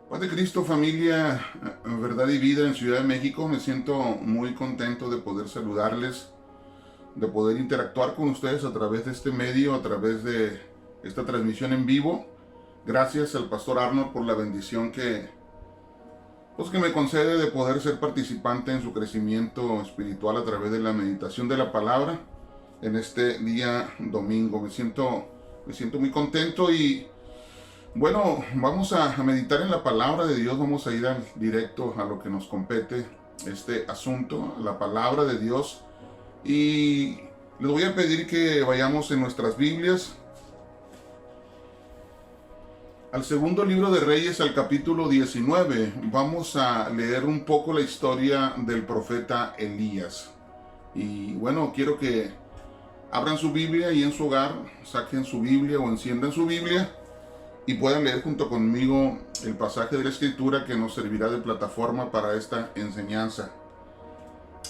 Paz de Cristo, familia, verdad y vida en Ciudad de México. Me siento muy contento de poder saludarles, de poder interactuar con ustedes a través de este medio, a través de esta transmisión en vivo. Gracias al pastor Arnold por la bendición que me concede de poder ser participante en su crecimiento espiritual a través de la meditación de la palabra en este día domingo. Me siento muy contento y bueno, vamos a meditar en la palabra de Dios, vamos a ir al directo a lo que nos compete este asunto, la palabra de Dios. Y les voy a pedir que vayamos en nuestras Biblias al segundo libro de Reyes, al capítulo 19. Vamos a leer un poco la historia del profeta Elías. Y bueno, quiero que abran su Biblia y en su hogar saquen su Biblia o enciendan su Biblia y puedan leer junto conmigo el pasaje de la Escritura que nos servirá de plataforma para esta enseñanza.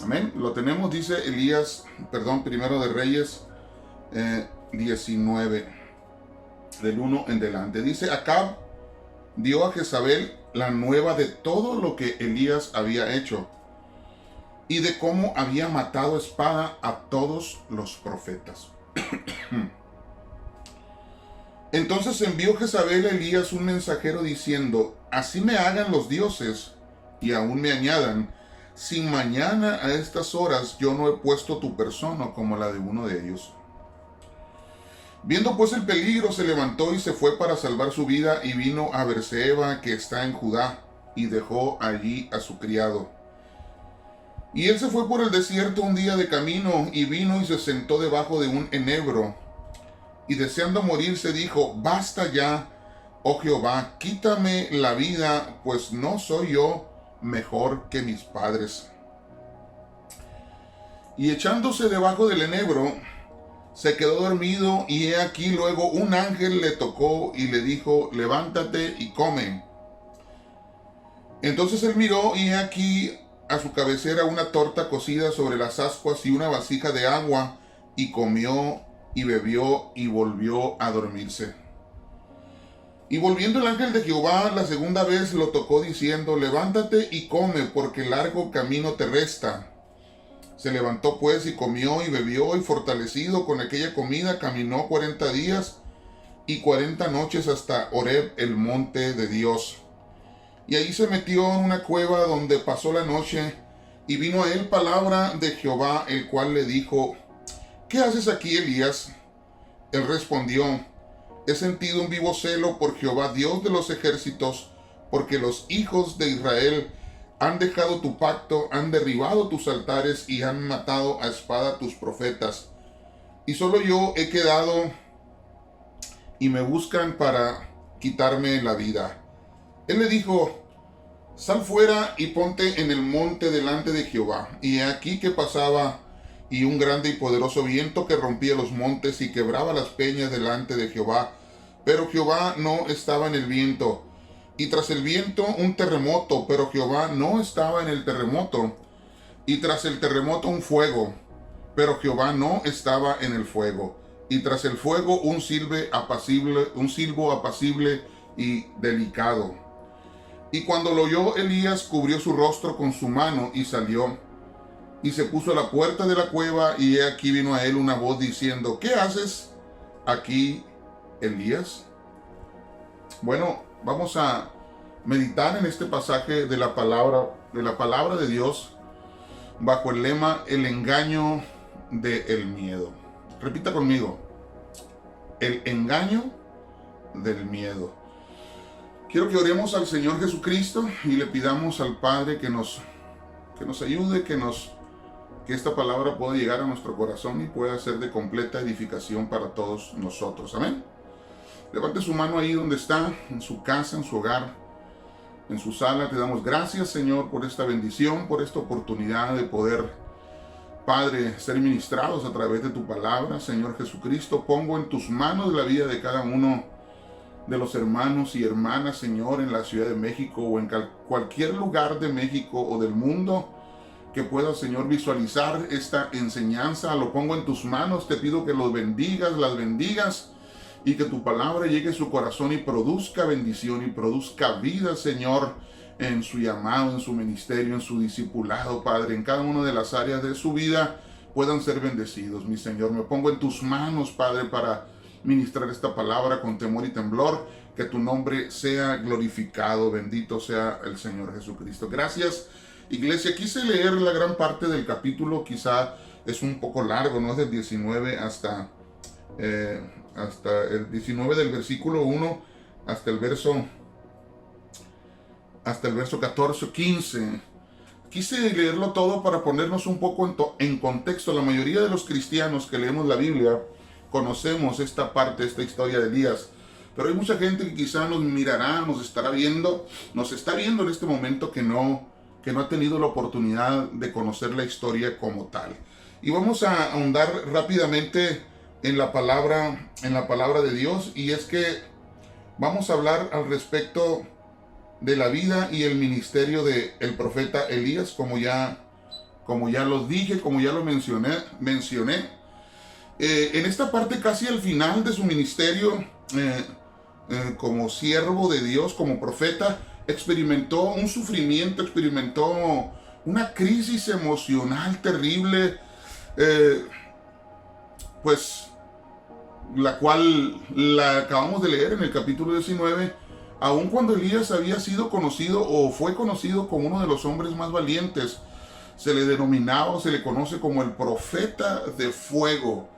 Amén. Lo tenemos, dice Primero de Reyes 19, del 1 en delante. Dice: Acab dio a Jezabel la nueva de todo lo que Elías había hecho y de cómo había matado a espada a todos los profetas. Entonces envió Jezabel a Elías un mensajero diciendo: Así me hagan los dioses y aún me añadan, si mañana a estas horas yo no he puesto tu persona como la de uno de ellos. Viendo pues el peligro, se levantó y se fue para salvar su vida, y vino a Beerseba, que está en Judá, y dejó allí a su criado. Y él se fue por el desierto un día de camino, y vino y se sentó debajo de un enebro, y deseando morirse dijo: Basta ya, oh Jehová, quítame la vida, pues no soy yo mejor que mis padres. Y echándose debajo del enebro, se quedó dormido, y he aquí luego un ángel le tocó y le dijo: Levántate y come. Entonces él miró, y he aquí a su cabecera una torta cocida sobre las ascuas y una vasija de agua, y comió y bebió y volvió a dormirse. Y volviendo el ángel de Jehová la segunda vez lo tocó diciendo: Levántate y come, porque largo camino te resta. Se levantó pues y comió y bebió, y fortalecido con aquella comida caminó 40 días y 40 noches hasta Horeb, el monte de Dios. Y allí se metió en una cueva donde pasó la noche, y vino a él palabra de Jehová, el cual le dijo: ¿Qué haces aquí, Elías? Él respondió: He sentido un vivo celo por Jehová, Dios de los ejércitos, porque los hijos de Israel han dejado tu pacto, han derribado tus altares y han matado a espada tus profetas. Y solo yo he quedado, y me buscan para quitarme la vida. Él le dijo: Sal fuera y ponte en el monte delante de Jehová. Y he aquí que pasaba, y un grande y poderoso viento que rompía los montes y quebraba las peñas delante de Jehová. Pero Jehová no estaba en el viento. Y tras el viento un terremoto, pero Jehová no estaba en el terremoto. Y tras el terremoto un fuego, pero Jehová no estaba en el fuego. Y tras el fuego un silbo apacible y delicado. Y cuando lo oyó Elías, cubrió su rostro con su mano y salió. Y se puso a la puerta de la cueva, y he aquí vino a él una voz diciendo: ¿Qué haces aquí, Elías? Bueno, vamos a meditar en este pasaje de la palabra de Dios bajo el lema: el engaño del miedo. Repita conmigo: el engaño del miedo. Quiero que oremos al Señor Jesucristo y le pidamos al Padre que nos ayude, que esta palabra pueda llegar a nuestro corazón y pueda ser de completa edificación para todos nosotros. Amén. Levante su mano ahí donde está, en su casa, en su hogar, en su sala. Te damos gracias, Señor, por esta bendición, por esta oportunidad de poder, Padre, ser ministrados a través de tu palabra. Señor Jesucristo, pongo en tus manos la vida de cada uno de los hermanos y hermanas, Señor, en la Ciudad de México o en cualquier lugar de México o del mundo que pueda, Señor, visualizar esta enseñanza. Lo pongo en tus manos, te pido que los bendigas, las bendigas, y que tu palabra llegue a su corazón y produzca bendición y produzca vida, Señor, en su llamado, en su ministerio, en su discipulado, Padre, en cada una de las áreas de su vida puedan ser bendecidos, mi Señor. Me pongo en tus manos, Padre, para ministrar esta palabra con temor y temblor, que tu nombre sea glorificado, bendito sea el Señor Jesucristo. Gracias, iglesia. Quise leer la gran parte del capítulo, quizá es un poco largo, ¿no? Es del 19 hasta el 19 del versículo 1 hasta el verso 14 o 15. Quise leerlo todo para ponernos un poco en contexto. La mayoría de los cristianos que leemos la Biblia conocemos esta parte, esta historia de Elías, pero hay mucha gente que quizá nos mirará, nos está viendo en este momento que no ha tenido la oportunidad de conocer la historia como tal. Y vamos a ahondar rápidamente en la palabra de Dios, y es que vamos a hablar al respecto de la vida y el ministerio del profeta Elías, como ya lo dije, como ya lo mencioné. En esta parte, casi al final de su ministerio, como siervo de Dios, como profeta, experimentó un sufrimiento, experimentó una crisis emocional terrible, pues la cual la acabamos de leer en el capítulo 19, aun cuando Elías había sido conocido o fue conocido como uno de los hombres más valientes. Se le denominaba o se le conoce como el profeta de fuego,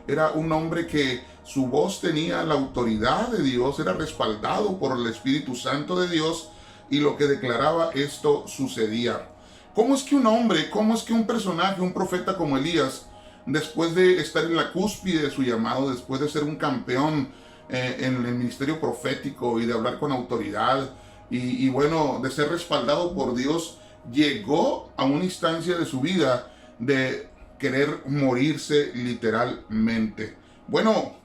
Era un hombre que su voz tenía la autoridad de Dios, era respaldado por el Espíritu Santo de Dios, y lo que declaraba, esto sucedía. ¿Cómo es que un personaje, un profeta como Elías, después de estar en la cúspide de su llamado, después de ser un campeón en el ministerio profético y de hablar con autoridad y bueno, de ser respaldado por Dios, llegó a una instancia de su vida de querer morirse literalmente? Bueno,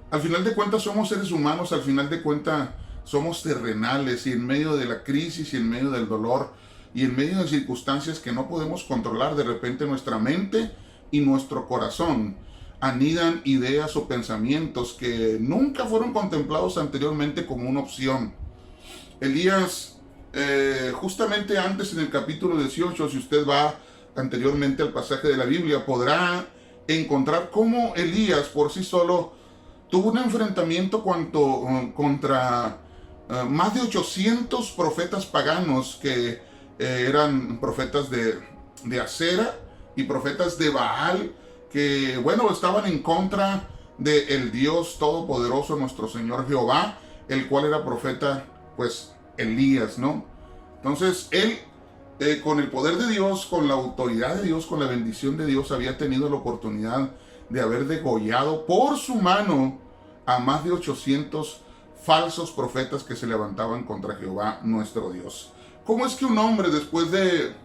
al final de cuentas somos seres humanos, al final de cuentas somos terrenales, y en medio de la crisis y en medio del dolor y en medio de circunstancias que no podemos controlar, de repente nuestra mente y nuestro corazón anidan ideas o pensamientos que nunca fueron contemplados anteriormente como una opción. Elías, justamente antes en el capítulo 18, si usted va anteriormente al pasaje de la Biblia, podrá encontrar cómo Elías por sí solo tuvo un enfrentamiento contra más de 800 profetas paganos que eran profetas de Acera y profetas de Baal, que bueno, estaban en contra del Dios Todopoderoso, nuestro Señor Jehová, el cual era profeta, pues, Elías, ¿no? Entonces, él, con el poder de Dios, con la autoridad de Dios, con la bendición de Dios, había tenido la oportunidad de haber degollado por su mano a más de 800 falsos profetas que se levantaban contra Jehová, nuestro Dios. ¿Cómo es que un hombre, después de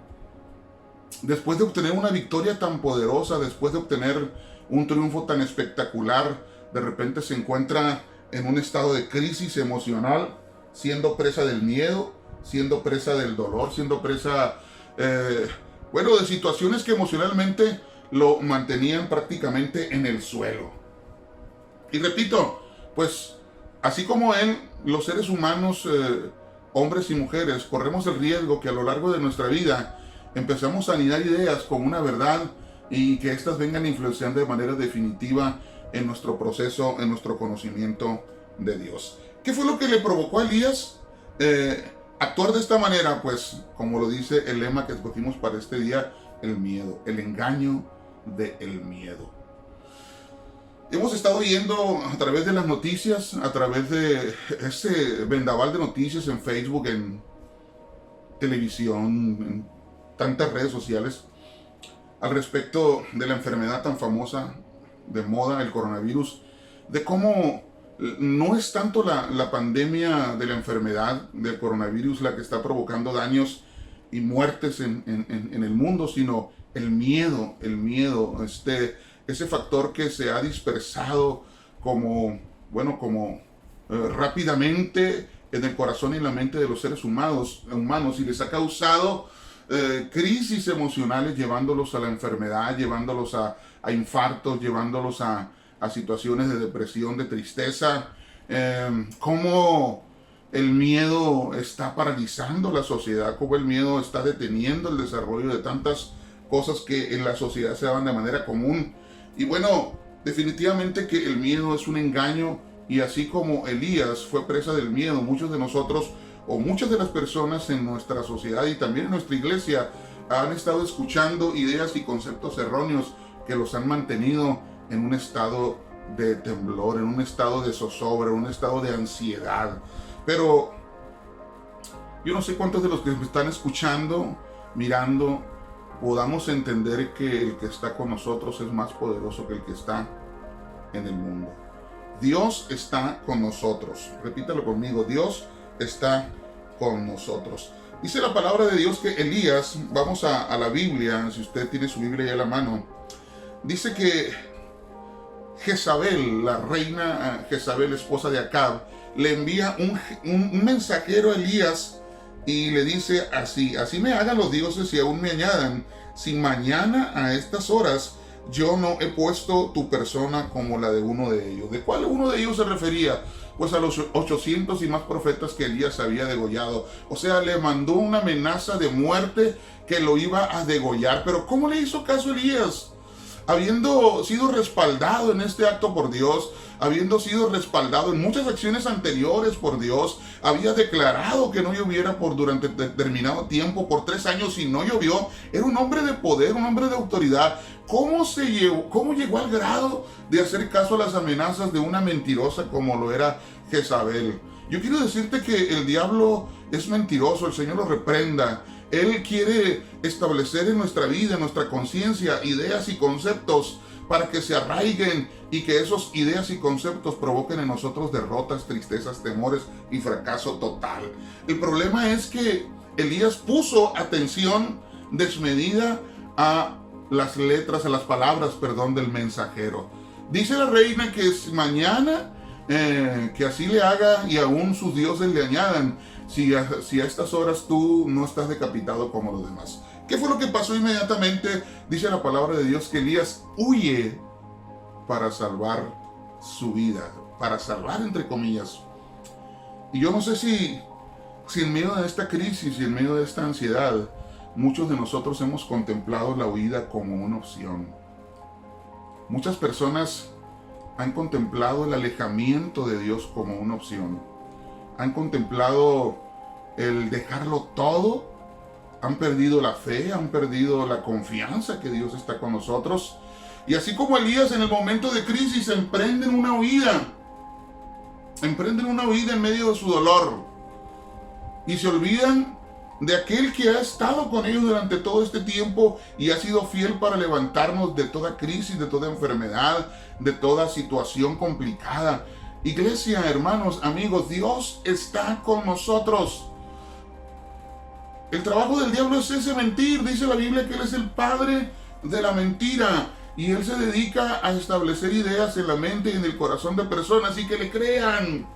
obtener una victoria tan poderosa, después de obtener un triunfo tan espectacular, de repente se encuentra en un estado de crisis emocional, siendo presa del miedo, siendo presa del dolor, siendo presa, de situaciones que emocionalmente lo mantenían prácticamente en el suelo? Y repito, pues, así como él, los seres humanos, hombres y mujeres, corremos el riesgo que a lo largo de nuestra vida empezamos a anidar ideas con una verdad y que éstas vengan influenciando de manera definitiva en nuestro proceso, en nuestro conocimiento de Dios. ¿Qué fue lo que le provocó a Elías actuar de esta manera? Pues, como lo dice el lema que escogimos para este día, el miedo, el engaño del miedo. Hemos estado viendo a través de las noticias, a través de ese vendaval de noticias en Facebook, en televisión, en tantas redes sociales, al respecto de la enfermedad tan famosa, de moda, el coronavirus, de cómo no es tanto la pandemia de la enfermedad del coronavirus la que está provocando daños y muertes en el mundo, sino el miedo, ese factor que se ha dispersado rápidamente en el corazón y en la mente de los seres humanos, y les ha causado crisis emocionales, llevándolos a la enfermedad, llevándolos a infartos, llevándolos a situaciones de depresión, de tristeza. Cómo el miedo está paralizando la sociedad, cómo el miedo está deteniendo el desarrollo de tantas cosas que en la sociedad se daban de manera común. Y bueno, definitivamente que el miedo es un engaño, y así como Elías fue presa del miedo, muchos de nosotros o muchas de las personas en nuestra sociedad y también en nuestra iglesia han estado escuchando ideas y conceptos erróneos que los han mantenido en un estado de temblor, en un estado de zozobra, en un estado de ansiedad. Pero yo no sé cuántos de los que me están escuchando, mirando, podamos entender que el que está con nosotros es más poderoso que el que está en el mundo. Dios está con nosotros. Repítalo conmigo, Dios está con nosotros. Dice la palabra de Dios que Elías, vamos a la Biblia, si usted tiene su Biblia ahí a la mano, dice que Jezabel, la reina Jezabel, esposa de Acab, le envía un mensajero a Elías y le dice así: así me hagan los dioses y aún me añadan, si mañana a estas horas yo no he puesto tu persona como la de uno de ellos. ¿De cuál uno de ellos se refería? Pues a los 800 y más profetas que Elías había degollado. O sea, le mandó una amenaza de muerte que lo iba a degollar. Pero ¿cómo le hizo caso Elías? Habiendo sido respaldado en este acto por Dios, habiendo sido respaldado en muchas acciones anteriores por Dios, había declarado que no lloviera durante determinado tiempo, por 3 años, y no llovió. Era un hombre de poder, un hombre de autoridad. ¿Cómo llegó al grado de hacer caso a las amenazas de una mentirosa como lo era Jezabel? Yo quiero decirte que el diablo es mentiroso, el Señor lo reprenda. Él quiere establecer en nuestra vida, en nuestra conciencia, ideas y conceptos para que se arraiguen y que esos ideas y conceptos provoquen en nosotros derrotas, tristezas, temores y fracaso total. El problema es que Elías puso atención desmedida a las letras, a las palabras, del mensajero. Dice la reina que es mañana, que así le haga y aún sus dioses le añadan, si a estas horas tú no estás decapitado como los demás. ¿Qué fue lo que pasó inmediatamente? Dice la palabra de Dios que Elías huye para salvar su vida, para salvar entre comillas. Y yo no sé si en medio de esta crisis y en medio de esta ansiedad, muchos de nosotros hemos contemplado la huida como una opción. Muchas personas han contemplado el alejamiento de Dios como una opción. Han contemplado el dejarlo todo. Han perdido la fe, han perdido la confianza que Dios está con nosotros. Y así como Elías en el momento de crisis emprenden una huida. Emprenden una huida en medio de su dolor. Y se olvidan de aquel que ha estado con ellos durante todo este tiempo y ha sido fiel para levantarnos de toda crisis, de toda enfermedad, de toda situación complicada. Iglesia, hermanos, amigos, Dios está con nosotros. El trabajo del diablo es ese, mentir. Dice la Biblia que él es el padre de la mentira y él se dedica a establecer ideas en la mente y en el corazón de personas y que le crean.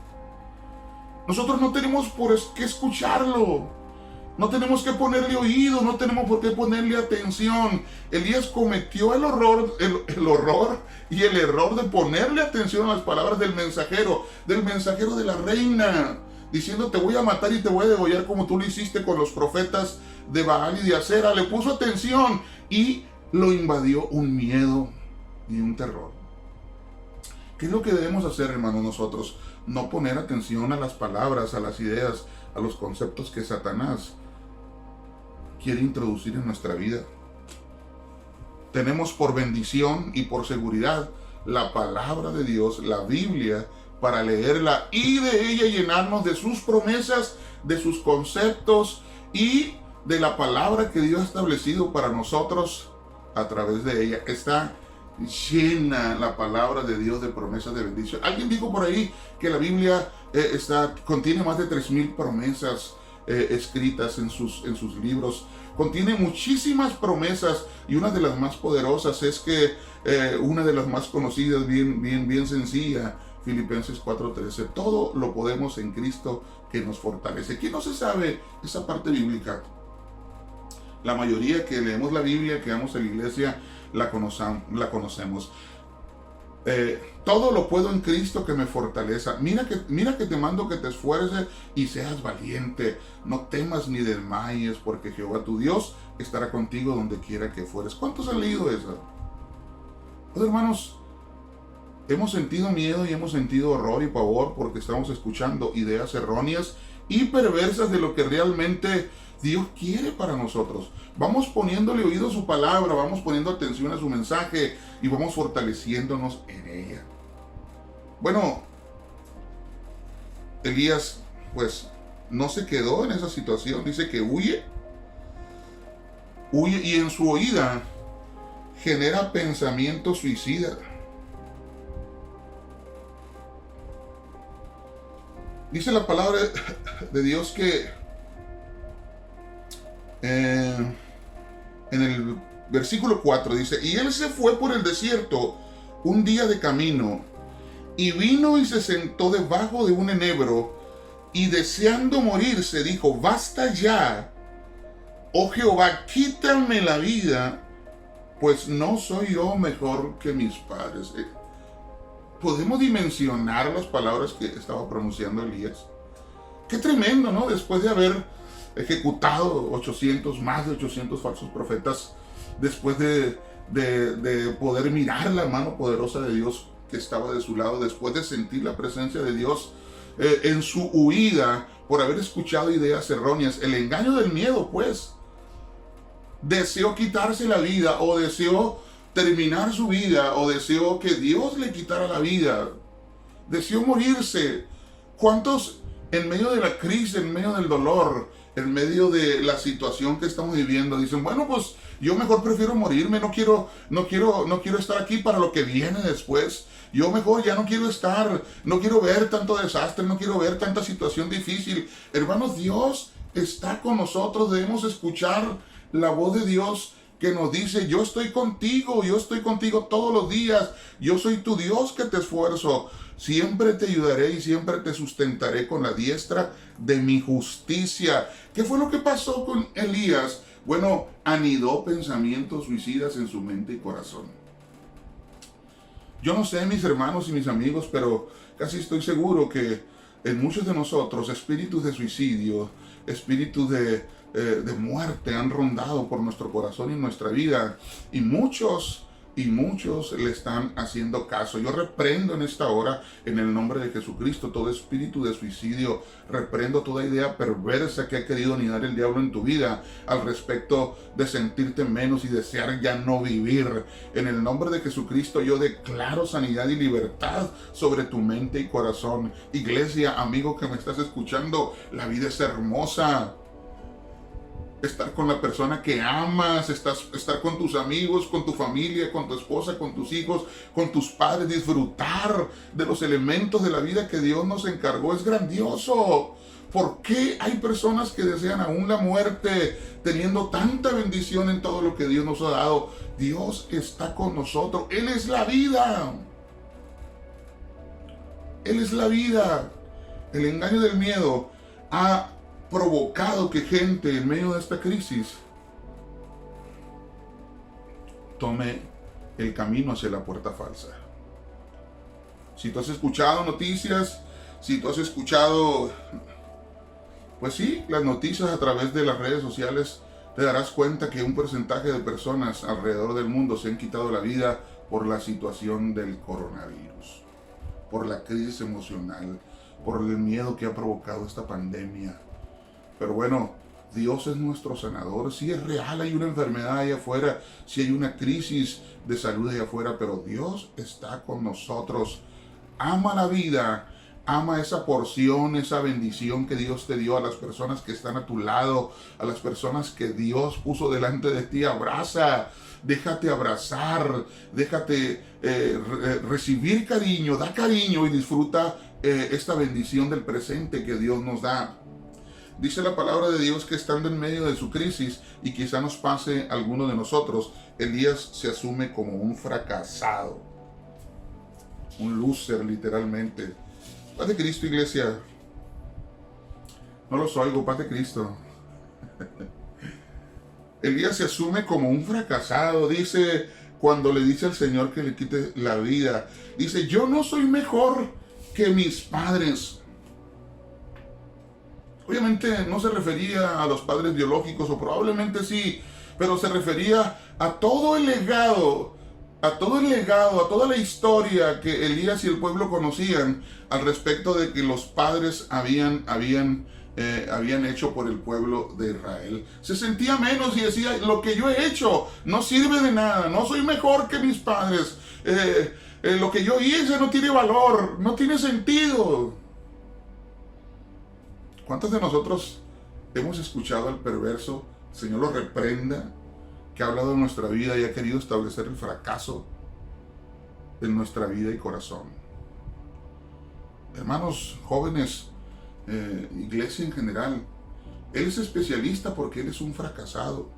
Nosotros no tenemos por qué escucharlo. No tenemos que ponerle oído, no tenemos por qué ponerle atención. Elías cometió el horror y el error de ponerle atención a las palabras del mensajero de la reina, diciendo: te voy a matar y te voy a degollar como tú lo hiciste con los profetas de Baal y de Acera. Le puso atención y lo invadió un miedo y un terror. ¿Qué es lo que debemos hacer, hermanos, nosotros? No poner atención a las palabras, a las ideas, a los conceptos que Satanás quiere introducir en nuestra vida. Tenemos por bendición y por seguridad la palabra de Dios, la Biblia, para leerla y de ella llenarnos de sus promesas, de sus conceptos y de la palabra que Dios ha establecido para nosotros a través de ella. Está llena la palabra de Dios de promesas de bendición. Alguien dijo por ahí que la Biblia contiene más de 3,000 promesas escritas en sus libros. Contiene muchísimas promesas y una de las más poderosas es que una de las más conocidas, bien sencilla, Filipenses 4:13. Todo lo podemos en Cristo que nos fortalece. ¿Quién no se sabe esa parte bíblica? La mayoría que leemos la Biblia, que vamos a la iglesia, la conocemos. Todo lo puedo en Cristo que me fortalece. Mira que te mando que te esfuerces y seas valiente. No temas ni desmayes, porque Jehová tu Dios estará contigo donde quiera que fueres. ¿Cuántos han leído eso? Pues hermanos, hemos sentido miedo y hemos sentido horror y pavor porque estamos escuchando ideas erróneas y perversas de lo que realmente Dios quiere para nosotros. Vamos poniéndole oído a su palabra, vamos poniendo atención a su mensaje y vamos fortaleciéndonos en ella. Bueno, Elías pues no se quedó en esa situación, dice que huye y en su oída genera pensamientos suicidas. Dice la palabra de Dios que en el versículo 4 dice, y él se fue por el desierto un día de camino, y vino y se sentó debajo de un enebro, y deseando morirse dijo, basta ya, oh Jehová, quítame la vida, pues no soy yo mejor que mis padres. ¿Podemos dimensionar las palabras que estaba pronunciando Elías? Qué tremendo, ¿no? Después de haber ejecutado más de 800 falsos profetas, después de poder mirar la mano poderosa de Dios que estaba de su lado, después de sentir la presencia de Dios en su huida por haber escuchado ideas erróneas, el engaño del miedo, pues, deseó quitarse la vida o deseó terminar su vida o deseó que Dios le quitara la vida, deseó morirse. ¿Cuántos en medio de la crisis, en medio del dolor, en medio de la situación que estamos viviendo, dicen, bueno, pues yo mejor prefiero morirme, no quiero estar aquí para lo que viene después, yo mejor ya no quiero estar, no quiero ver tanto desastre, no quiero ver tanta situación difícil? Hermanos, Dios está con nosotros, debemos escuchar la voz de Dios que nos dice, yo estoy contigo todos los días, yo soy tu Dios que te esfuerzo, siempre te ayudaré y siempre te sustentaré con la diestra de mi justicia. ¿Qué fue lo que pasó con Elías? Bueno, anidó pensamientos suicidas en su mente y corazón. Yo no sé, mis hermanos y mis amigos, pero casi estoy seguro que en muchos de nosotros espíritus de suicidio, espíritus de muerte han rondado por nuestro corazón y nuestra vida, y muchos le están haciendo caso. Yo reprendo en esta hora, en el nombre de Jesucristo, todo espíritu de suicidio, reprendo toda idea perversa que ha querido anidar el diablo en tu vida al respecto de sentirte menos y desear ya no vivir. En el nombre de Jesucristo yo declaro sanidad y libertad sobre tu mente y corazón. Iglesia, amigo que me estás escuchando, la vida es hermosa. Estar con la persona que amas, estar con tus amigos, con tu familia, con tu esposa, con tus hijos, con tus padres, disfrutar de los elementos de la vida que Dios nos encargó es grandioso. ¿Por qué hay personas que desean aún la muerte teniendo tanta bendición en todo lo que Dios nos ha dado? Dios está con nosotros, Él es la vida. Él es la vida. El engaño del miedo ha provocado que gente en medio de esta crisis tome el camino hacia la puerta falsa. Si tú has escuchado noticias, si tú has escuchado, pues sí, las noticias a través de las redes sociales, te darás cuenta que un porcentaje de personas alrededor del mundo se han quitado la vida por la situación del coronavirus, por la crisis emocional, por el miedo que ha provocado esta pandemia. Pero bueno, Dios es nuestro sanador. Si es real, hay una enfermedad allá afuera, si hay una crisis de salud allá afuera, pero Dios está con nosotros. Ama la vida, ama esa porción, esa bendición que Dios te dio a las personas que están a tu lado, a las personas que Dios puso delante de ti. Abraza, déjate abrazar, déjate recibir cariño, da cariño y disfruta esta bendición del presente que Dios nos da. Dice la palabra de Dios que estando en medio de su crisis, y quizá nos pase a alguno de nosotros, Elías se asume como un fracasado, un loser literalmente. Paz de Cristo, iglesia. No los oigo, paz de Cristo. Elías se asume como un fracasado. Dice, cuando le dice al Señor que le quite la vida, dice, yo no soy mejor que mis padres. Obviamente no se refería a los padres biológicos, o probablemente sí, pero se refería a todo el legado, a toda la historia que Elías y el pueblo conocían al respecto de que los padres habían hecho por el pueblo de Israel. Se sentía menos y decía, lo que yo he hecho no sirve de nada, no soy mejor que mis padres, lo que yo hice no tiene valor, no tiene sentido. ¿Cuántos de nosotros hemos escuchado al perverso, el Señor lo reprenda, que ha hablado en nuestra vida y ha querido establecer el fracaso en nuestra vida y corazón? Hermanos, jóvenes, iglesia en general, Él es especialista porque Él es un fracasado.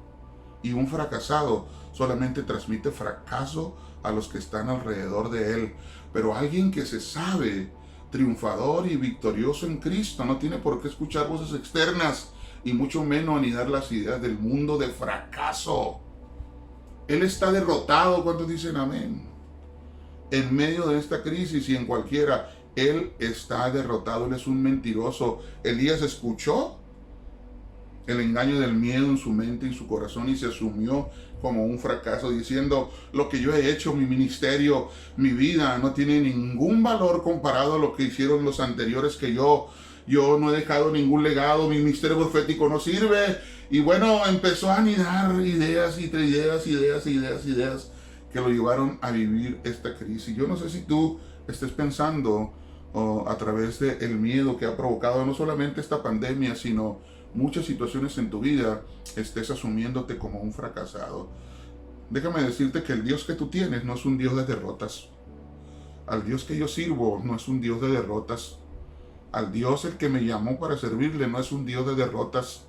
Y un fracasado solamente transmite fracaso a los que están alrededor de Él. Pero alguien que se sabe triunfador y victorioso en Cristo no tiene por qué escuchar voces externas y mucho menos anidar las ideas del mundo de fracaso. Él está derrotado. ¿Cuántos dicen amén? En medio de esta crisis y en cualquiera, Él está derrotado. Él es un mentiroso. Elías escuchó el engaño del miedo en su mente y su corazón y se asumió como un fracaso, diciendo, lo que yo he hecho, mi ministerio, mi vida, no tiene ningún valor comparado a lo que hicieron los anteriores, que yo no he dejado ningún legado, mi ministerio profético no sirve. Y bueno, empezó a anidar ideas que lo llevaron a vivir esta crisis. Yo no sé si tú estés pensando a través del miedo que ha provocado no solamente esta pandemia, sino muchas situaciones en tu vida, estés asumiéndote como un fracasado. Déjame decirte que el Dios que tú tienes no es un Dios de derrotas. Al Dios que yo sirvo no es un Dios de derrotas. Al Dios el que me llamó para servirle no es un Dios de derrotas.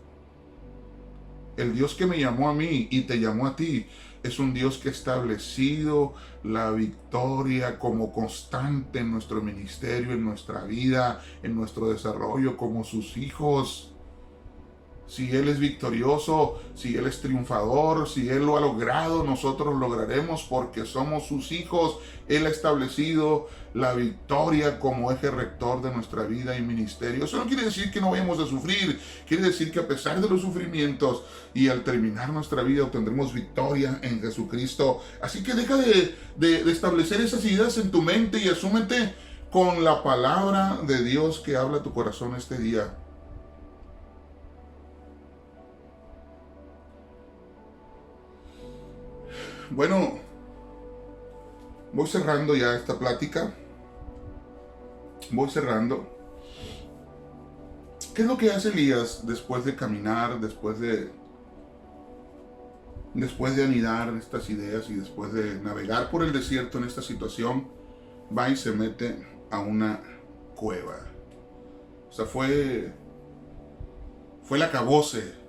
El Dios que me llamó a mí y te llamó a ti es un Dios que ha establecido la victoria como constante en nuestro ministerio, en nuestra vida, en nuestro desarrollo como sus hijos. Si Él es victorioso, si Él es triunfador, si Él lo ha logrado, nosotros lograremos porque somos sus hijos. Él ha establecido la victoria como eje rector de nuestra vida y ministerio. Eso no quiere decir que no vayamos a sufrir, quiere decir que a pesar de los sufrimientos y al terminar nuestra vida obtendremos victoria en Jesucristo. Así que deja de establecer esas ideas en tu mente y asúmete con la palabra de Dios que habla a tu corazón este día. Bueno, voy cerrando ya esta plática. Voy cerrando. ¿Qué es lo que hace Elías después de caminar, después de anidar estas ideas y después de navegar por el desierto en esta situación? Va y se mete a una cueva. O sea, fue el acabose.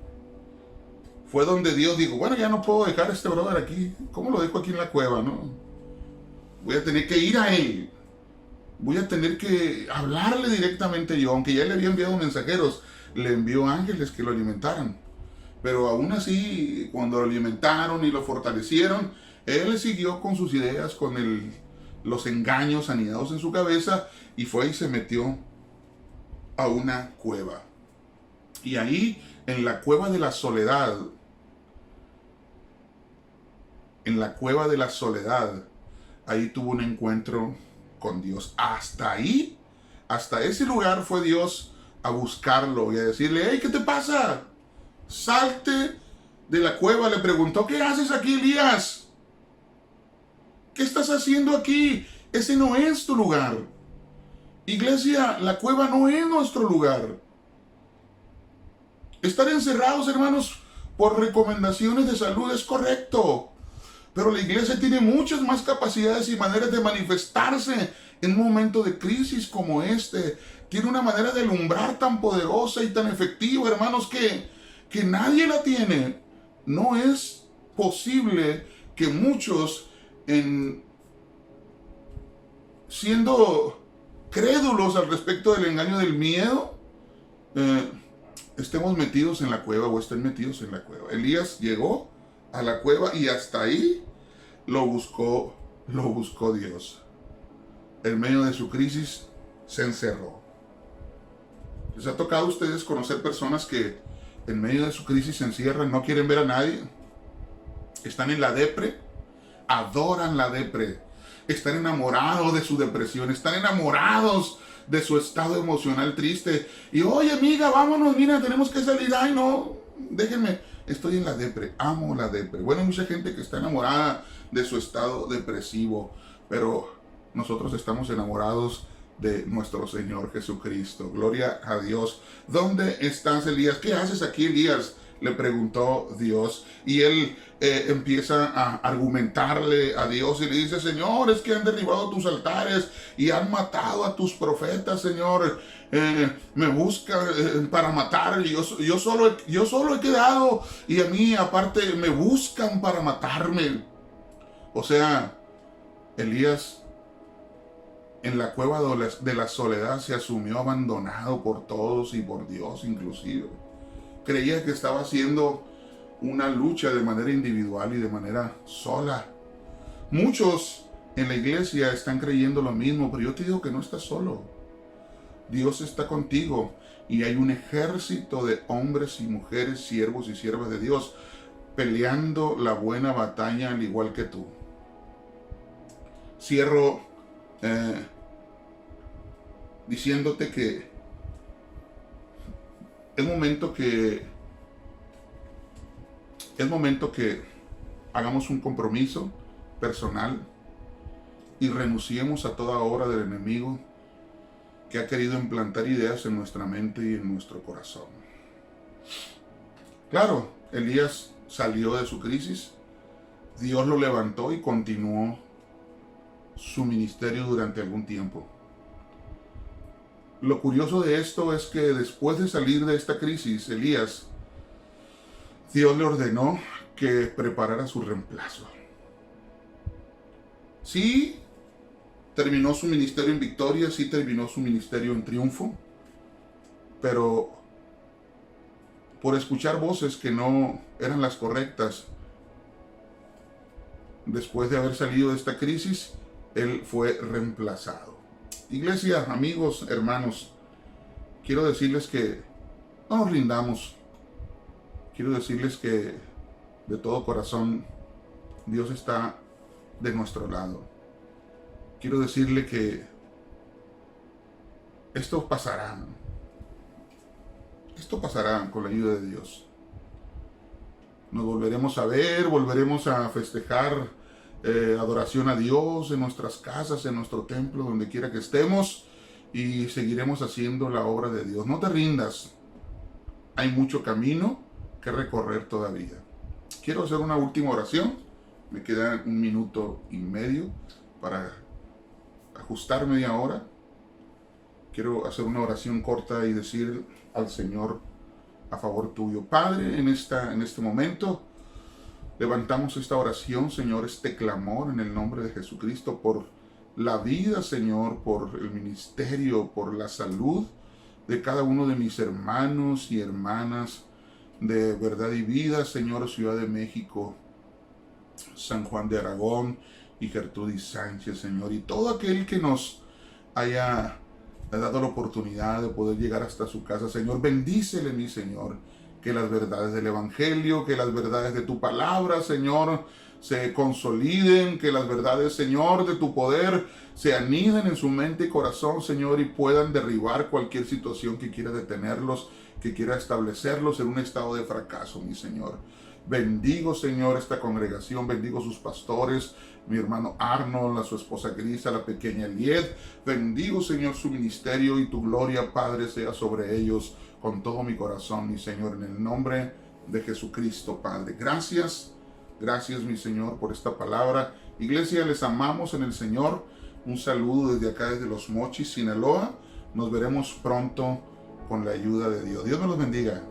Fue donde Dios dijo, bueno, ya no puedo dejar a este brother aquí. ¿Cómo lo dejo aquí en la cueva, no? Voy a tener que ir a él. Voy a tener que hablarle directamente yo. Aunque ya le había enviado mensajeros, le envió ángeles que lo alimentaran. Pero aún así, cuando lo alimentaron y lo fortalecieron, él siguió con sus ideas, con los engaños anidados en su cabeza, y fue y se metió a una cueva. Y ahí, en la cueva de la soledad, ahí tuvo un encuentro con Dios. Hasta ahí, hasta ese lugar fue Dios a buscarlo y a decirle, hey, ¿qué te pasa? Salte de la cueva. Le preguntó, ¿qué haces aquí, Elías? ¿Qué estás haciendo aquí? Ese no es tu lugar. Iglesia, la cueva no es nuestro lugar. Estar encerrados, hermanos, por recomendaciones de salud es correcto. Pero la iglesia tiene muchas más capacidades y maneras de manifestarse en un momento de crisis como este. Tiene una manera de alumbrar tan poderosa y tan efectiva, hermanos, que nadie la tiene. No es posible que muchos, siendo crédulos al respecto del engaño del miedo, estemos metidos en la cueva o estén metidos en la cueva. Elías llegó a la cueva y hasta ahí lo buscó Dios. En medio de su crisis se encerró. ¿Les ha tocado a ustedes conocer personas que en medio de su crisis se encierran, no quieren ver a nadie? Están en la depre, adoran la depre, están enamorados de su depresión, están enamorados de su estado emocional triste. Y oye amiga, vámonos, mira, tenemos que salir. Ay no, déjenme, estoy en la depre, amo la depre. Bueno, hay mucha gente que está enamorada de su estado depresivo, pero nosotros estamos enamorados de nuestro Señor Jesucristo. Gloria a Dios. ¿Dónde estás, Elías? ¿Qué haces aquí, Elías?, le preguntó Dios. Y él empieza a argumentarle a Dios y le dice: Señor, es que han derribado tus altares y han matado a tus profetas, Señor. Me buscan para matar. Yo solo he quedado, y a mí aparte me buscan para matarme. O sea, Elías en la cueva de la soledad se asumió abandonado por todos y por Dios inclusive. Creía que estaba haciendo una lucha de manera individual y de manera sola. Muchos en la iglesia están creyendo lo mismo, pero yo te digo que no estás solo. Dios está contigo y hay un ejército de hombres y mujeres, siervos y siervas de Dios, peleando la buena batalla al igual que tú. Cierro diciéndote que es momento que hagamos un compromiso personal y renunciemos a toda obra del enemigo que ha querido implantar ideas en nuestra mente y en nuestro corazón. Claro, Elías salió de su crisis, Dios lo levantó y continuó su ministerio durante algún tiempo. Lo curioso de esto es que después de salir de esta crisis, Elías, Dios le ordenó que preparara su reemplazo. Sí, terminó su ministerio en victoria, sí terminó su ministerio en triunfo, pero por escuchar voces que no eran las correctas, después de haber salido de esta crisis, él fue reemplazado. Iglesia, amigos, hermanos, quiero decirles que no nos rindamos. Quiero decirles que de todo corazón Dios está de nuestro lado. Quiero decirle que esto pasará. Esto pasará con la ayuda de Dios. Nos volveremos a ver, volveremos a festejar adoración a Dios en nuestras casas, en nuestro templo, donde quiera que estemos, y seguiremos haciendo la obra de Dios. No te rindas. Hay mucho camino que recorrer todavía. Quiero hacer una última oración. Me queda 1 minuto y medio para ajustar media hora. Quiero hacer una oración corta y decir al Señor a favor tuyo. Padre, en este momento levantamos esta oración, Señor, este clamor en el nombre de Jesucristo por la vida, Señor, por el ministerio, por la salud de cada uno de mis hermanos y hermanas de Verdad y Vida, Señor, Ciudad de México, San Juan de Aragón y Gertrudis Sánchez, Señor, y todo aquel que nos haya dado la oportunidad de poder llegar hasta su casa, Señor, bendícele, mi Señor, que las verdades del Evangelio, que las verdades de tu palabra, Señor, se consoliden, que las verdades, Señor, de tu poder se aniden en su mente y corazón, Señor, y puedan derribar cualquier situación que quiera detenerlos, que quiera establecerlos en un estado de fracaso, mi Señor. Bendigo, Señor, esta congregación, bendigo sus pastores, mi hermano Arnold, a su esposa Grisa, la pequeña Elied. Bendigo, Señor, su ministerio, y tu gloria, Padre, sea sobre ellos con todo mi corazón, mi Señor, en el nombre de Jesucristo, Padre. Gracias, mi Señor, por esta palabra. Iglesia, les amamos en el Señor. Un saludo desde acá, desde Los Mochis, Sinaloa. Nos veremos pronto con la ayuda de Dios. Dios me los bendiga.